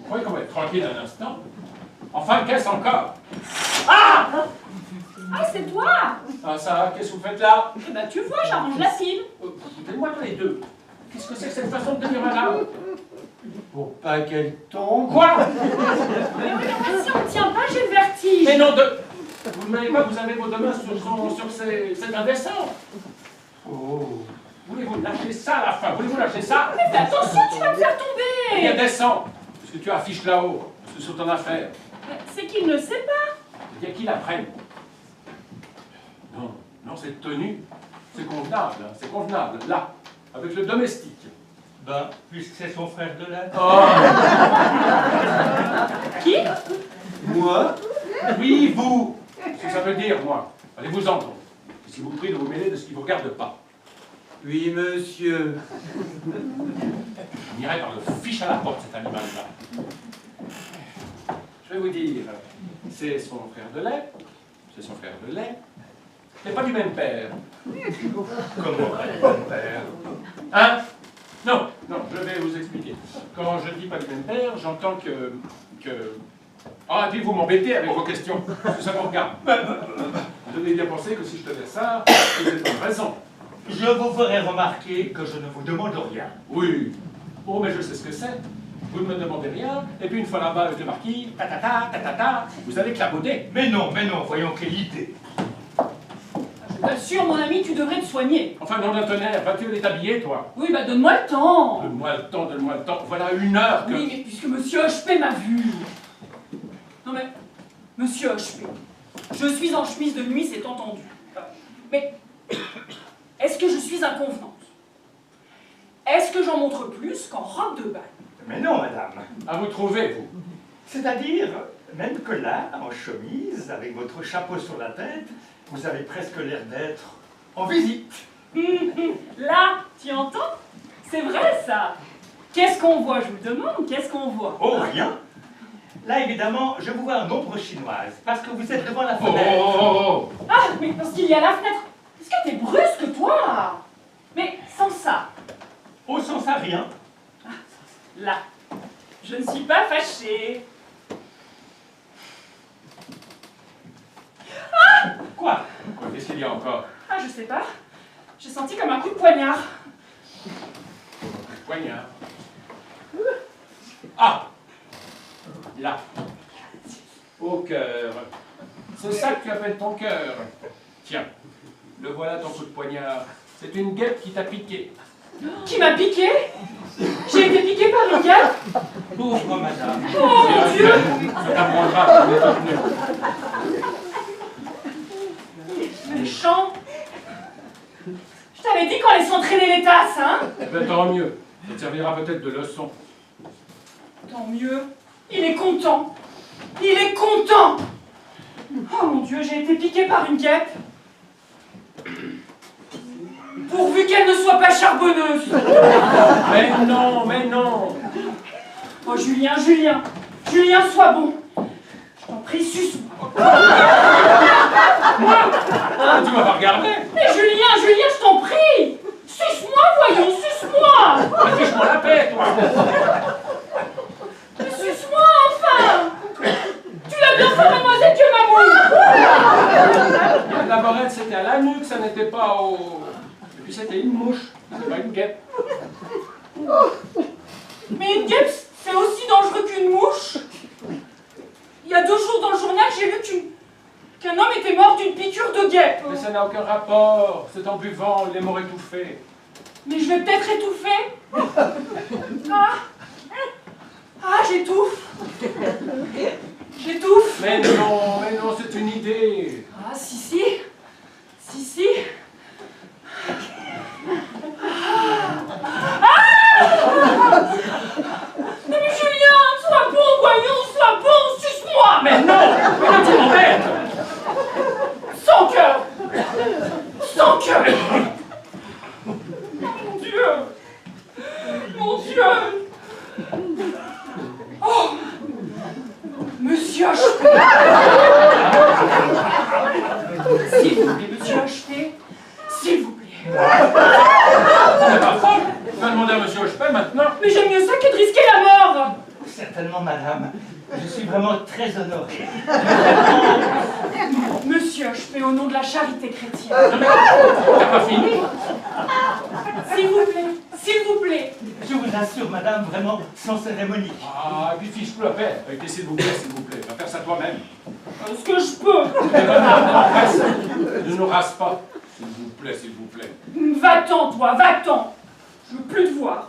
Vous croyez qu'on va être tranquille un instant? Enfin, qu'est-ce encore? Ah, c'est toi. Ah ça, qu'est-ce que vous faites là? Eh ben, tu vois, j'arrange la cime. Dites-moi tous les deux. Qu'est-ce que c'est que cette façon de tenir un arbre? Pour pas qu'elle tombe. Quoi? Mais oui, mais si on ne tient pas, j'ai le vertige. Mais non de... Vous n'avez pas, vous avez vos deux mains sur ces... C'est indécent. Oh. Voulez-vous lâcher ça à la fin? Voulez-vous lâcher ça? Mais fais attention, tu vas me faire Il y a tomber. descend. Parce que tu affiches là-haut. Parce que c'est ton affaire. C'est qu'il ne sait pas. Il y a qui l'apprenne. Non, non, cette tenue, c'est convenable, hein, c'est convenable. Là, avec le domestique. Ben, puisque c'est son frère de lait. Oh! Qui? Moi? Oui, vous! Ce que ça veut dire, moi. Allez-vous-en donc. Et si vous prie de vous mêler de ce qui ne vous regarde pas. Oui, monsieur. On irait par le fiche à la porte, cet animal-là. Je vais vous dire, c'est son frère de lait, c'est son frère de lait, mais pas du même père. Comment, mon père? Hein? Non, Non, je vais vous expliquer. Quand je dis palimpère, j'entends que... Ah, et puis vous m'embêtez avec vos questions, parce que ça vous regarde. Vous devez bien penser que si je tenais ça, vous êtes en raison. Je vous ferai remarquer que je ne vous demande rien. Oui. Oh, mais je sais ce que c'est. Vous ne me demandez rien, et puis une fois là-bas avec le marquis, ta, vous allez clapoter. Mais non, voyons quelle idée. Je t'assure, mon ami, tu devrais te soigner. Enfin, nom d'un tonnerre, vas-tu aller t'habiller, toi? Oui, bah donne-moi le temps. Donne-moi le temps, donne-moi le temps. Voilà 1 heure que... Oui, mais puisque monsieur Hochepé m'a vu. Non mais, monsieur Hochepé, je suis en chemise de nuit, c'est entendu. Mais, est-ce que je suis inconvenante? Est-ce que j'en montre plus qu'en robe de bal? Mais non, madame. À vous trouver, vous. C'est-à-dire, même que là, en chemise, avec votre chapeau sur la tête, vous avez presque l'air d'être en visite. Là, tu entends? C'est vrai, ça. Qu'est-ce qu'on voit, je vous le demande, qu'est-ce qu'on voit? Oh, rien. Là, évidemment, je vous vois en ombre chinoise, parce que vous êtes devant la Oh, fenêtre. oh, oh, oh. Ah, mais parce qu'il y a la fenêtre. Est-ce que t'es brusque, toi? Mais sans ça. Au sens à rien. Là, je ne suis pas fâchée. Quoi? Qu'est-ce qu'il y a encore? Ah, je sais pas. J'ai senti comme un coup de poignard. Poignard. Ah! Là. Au cœur. C'est ça que tu appelles ton cœur. Tiens, le voilà ton coup de poignard. C'est une guêpe qui t'a piqué. Qui m'a piqué? J'ai été piquée par une guêpe? Pauvre madame. Oh mon Dieu! Ça t'apprendra, tu es devenu. Méchant! Je t'avais dit qu'on allait s'entraîner les tasses, hein? Ben, tant mieux. Ça te servira peut-être de leçon. Tant mieux. Il est content. Il est content! Oh mon Dieu, j'ai été piquée par une guêpe. Pourvu qu'elle ne soit pas charbonneuse. Mais non, mais non. Oh Julien, Julien, Julien, sois bon. Je t'en prie, suce-moi. Ah, tu m'as pas regardé. Mais Julien, Julien, je t'en prie. Suce-moi, voyons, suce-moi. Affiche-moi la paix, toi. Mais suce-moi, enfin. Tu l'as bien fait, mademoiselle Mamou. La borette, c'était à la nuque, ça n'était pas au... Et puis c'était une mouche, c'est pas une guêpe. Mais une guêpe, c'est aussi dangereux qu'une mouche. Il y a 2 jours dans le journal, j'ai lu qu'un homme était mort d'une piqûre de guêpe. Mais ça n'a aucun rapport, c'est en buvant, les morts étouffés. Mais je vais peut-être étouffer. Ah, j'étouffe. J'étouffe. Mais non, c'est une idée. Ah, si. Non mais Julien, sois bon, voyons, sois bon, suce-moi. Mais non, tu m'embêtes. Sans cœur. Sans cœur. Mon Dieu. Mon Dieu. Oh. Monsieur Hochepé. S'il vous plaît, monsieur Hochepé. S'il vous plaît. C'est pas folle. Tu vas demander à monsieur Hochepé maintenant. Mais j'aime mieux ça que de risquer la mort. Certainement, madame. Je suis vraiment très honoré. Monsieur Hochepé, au nom de la charité chrétienne. Non mais, t'as pas fini? S'il vous plaît, s'il vous plaît. Je vous assure, madame, vraiment sans cérémonie. Ah, et puis fiche-toi la paix. Avec tes s'il vous plaît, va faire ça toi-même. Est-ce que je peux? Ne nous rase pas. S'il vous plaît. Va-t'en, toi, va-t'en. Je veux plus te voir.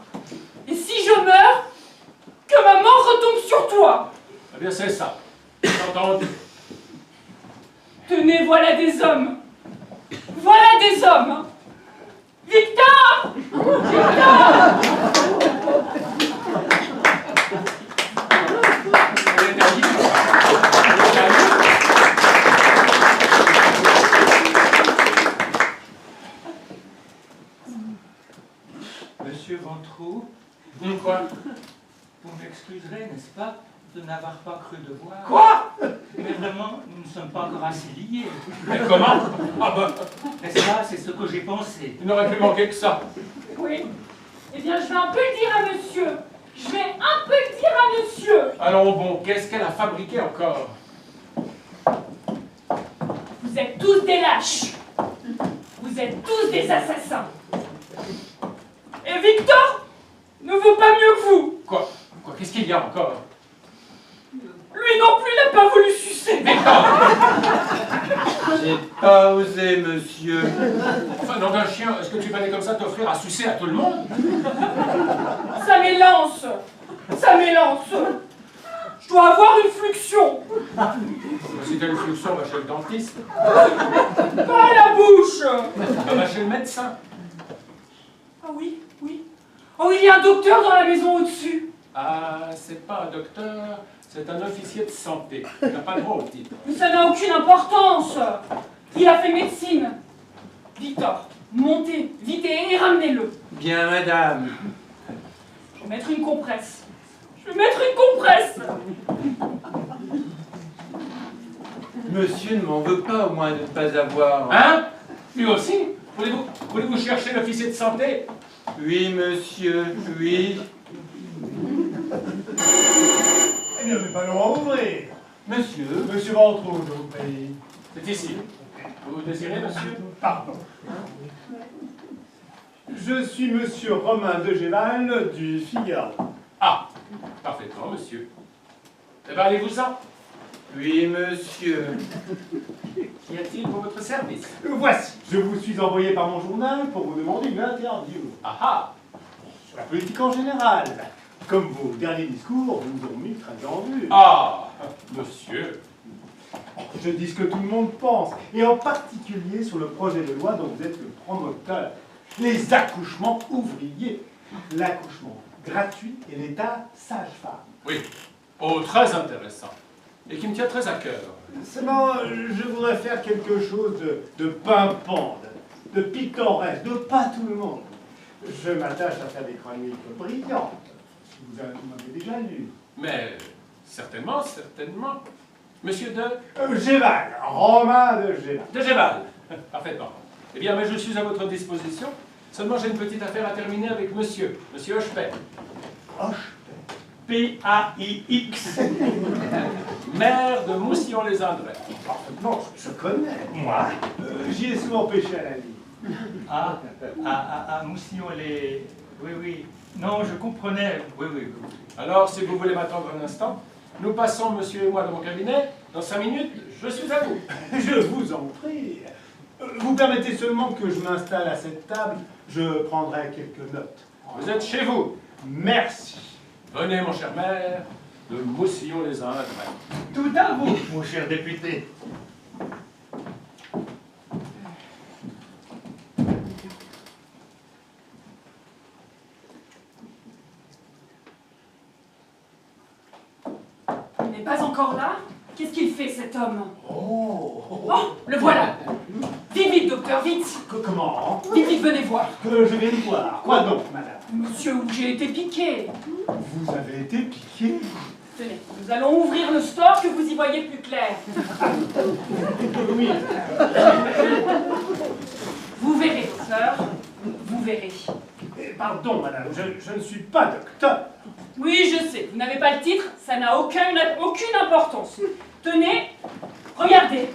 Et si je meurs, que ma mort retombe sur toi. Eh bien, c'est ça. J'ai entendu. Tenez, voilà des hommes. Voilà des hommes. Victor! Victor! Monsieur Ventroux, Quoi? vous m'excuserez, n'est-ce pas, de n'avoir pas cru de voir. Quoi? Mais vraiment, nous ne sommes pas encore assez liés. Mais comment? Ah ben, N'est-ce pas, c'est ce que j'ai pensé. il n'aurait plus manqué que ça. Oui. Eh bien, je vais un peu le dire à monsieur. Je vais un peu le dire à monsieur. Allons bon, qu'est-ce qu'elle a fabriqué encore? Vous êtes tous des lâches. Vous êtes tous des assassins. Et Victor ne vaut pas mieux que vous. Quoi? Qu'est-ce qu'il y a encore? Lui non plus n'a pas voulu sucer. J'ai pas osé, monsieur. Enfin, nom d'un chien, est-ce que tu vas aller comme ça t'offrir à sucer à tout le monde? Ça m'élance. Ça m'élance. Je dois avoir une fluxion. Si t'as une fluxion, va chez le dentiste. Pas à la bouche. Va chez le médecin. Ah oui, oui. Oh, il y a un docteur dans la maison au-dessus. Ah, c'est pas un docteur, c'est un officier de santé. Il n'a pas le droit au titre. Mais ça n'a aucune importance. Il a fait médecine. Victor, montez, vite et ramenez-le. Bien, madame. Je vais mettre une compresse. Je vais mettre une compresse. Monsieur ne m'en veut pas, au moins, de ne pas avoir... Hein? Lui aussi? Voulez-vous chercher l'officier de santé? Oui, monsieur, oui. Eh bien, nous allons ouvrir. Monsieur, Monsieur Ventroux, je vous prie. C'est ici. Vous désirez, monsieur? Pardon. Je suis monsieur Romain de Géval du Figaro. Ah, parfaitement, monsieur. Eh bien, allez-vous-en. oui, monsieur. Qu'y a-t-il pour votre service? Voici, je vous suis envoyé par mon journal pour vous demander une interview Ah ah! sur la politique en général. Comme vos derniers discours vous ont mis très en vue. Ah, monsieur. Je dis ce que tout le monde pense, et en particulier sur le projet de loi dont vous êtes le promoteur. Les accouchements ouvriers, l'accouchement gratuit et l'état sage-femme. Oui. Oh, très intéressant. Et qui me tient très à cœur. Seulement, je voudrais faire quelque chose de pimpant, de pittoresque, de pas tout le monde. Je m'attache à faire des chroniques brillantes. Vous m'avez déjà lu. Mais, certainement, certainement. Monsieur de Géval, Romain de Géval. De Géval. Parfaitement. Eh bien, mais je suis à votre disposition. Seulement, j'ai une petite affaire à terminer avec monsieur Hochepet. P-A-I-X. Maire de Moussillon-les-Indrais. Non, je connais. Moi, j'y ai souvent pêché à la ligne. Moussillon, les... Oui, oui. Non, je comprenais. Oui, oui. Alors, si vous voulez m'attendre un instant, nous passons, monsieur et moi, dans mon cabinet. Dans 5 minutes, je suis à vous. Je vous en prie. Vous permettez seulement que je m'installe à cette table, je prendrai quelques notes. Vous êtes chez vous. Merci. Venez, mon cher maire, de Moussillon-les-Indrais. Tout à vous, mon cher député. Il n'est pas encore là? Qu'est-ce qu'il fait, cet homme? Oh, Oh, le voilà. Vite, vite, docteur, vite. Comment? Vite, vite, venez voir. Que je viens de voir. Quoi donc, madame? Monsieur, où j'ai été piqué. Vous avez été piqué? Tenez, nous allons ouvrir le store, que vous y voyez plus clair. Oui. Vous verrez, docteur, vous verrez. Pardon, madame, je ne suis pas docteur. Oui, je sais, vous n'avez pas le titre, ça n'a aucune importance. Tenez, regardez.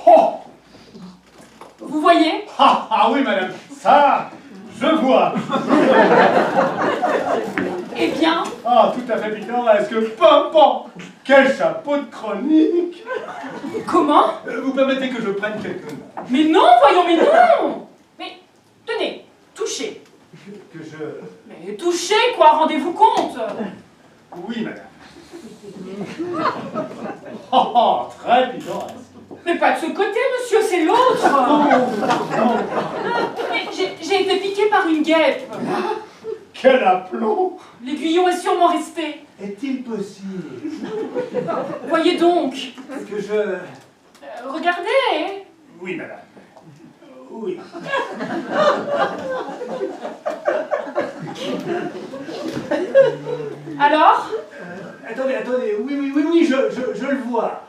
Oh! Vous voyez? Ah oui, madame, ça, je vois. Eh bien, Ah, tout à fait pittoresque. Pimpant. Quel chapeau de chronique. comment? Vous permettez que je prenne quelques notes? Mais non, voyons, mais non! Mais, tenez, touchez. Que je... Mais touchez, quoi, rendez-vous compte. Oui, madame. Oh, très pittoresque. Mais pas de ce côté, monsieur, c'est l'autre. Non. Mais j'ai été piqué par une guêpe. Quel aplomb. L'aiguillon est sûrement resté. Est-il possible Voyez donc. que je... Regardez. Oui, madame. Oui. Alors? Attendez, oui, je le vois.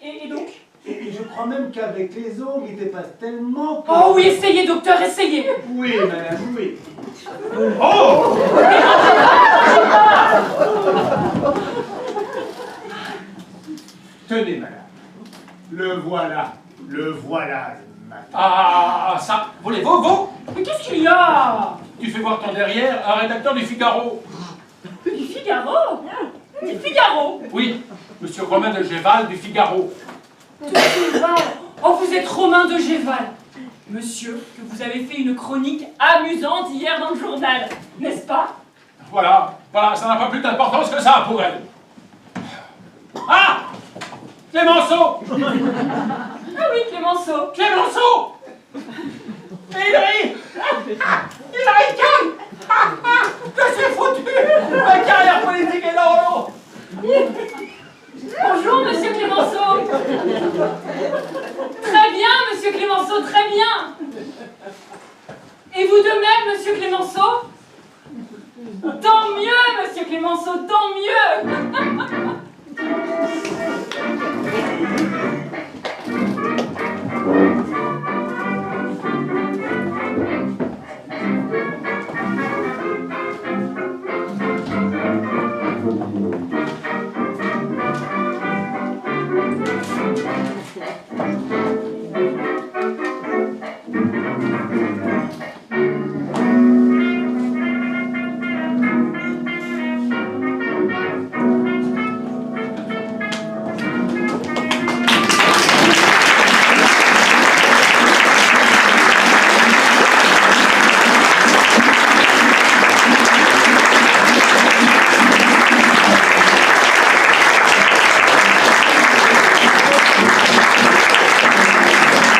Et donc? Et je crois crois même qu'avec les ongles, il dépasse tellement que... Oh oui, essayez, docteur, essayez. Oui, madame, oui. Oh! Tenez, madame. Le voilà. Le voilà, madame. Ah, ça, vous? Mais qu'est-ce qu'il y a? Tu fais voir ton derrière un rédacteur du Figaro. Du Figaro? Du Figaro? Oui, monsieur Romain de Géval du Figaro. De Géval? Oh, vous êtes Romain de Géval. Monsieur, que vous avez fait une chronique amusante hier dans le journal, n'est-ce pas? Voilà, ça n'a pas plus d'importance que ça pour elle. Ah! Clémenceau! Ah oui, Clémenceau. Clémenceau! Et il rit! Il ricane! Je suis foutu! Ma carrière politique est dans l'eau! Bonjour, monsieur Clémenceau. Très bien, monsieur Clémenceau, très bien. Et vous de même, monsieur Clémenceau? Tant mieux, monsieur Clémenceau, tant mieux.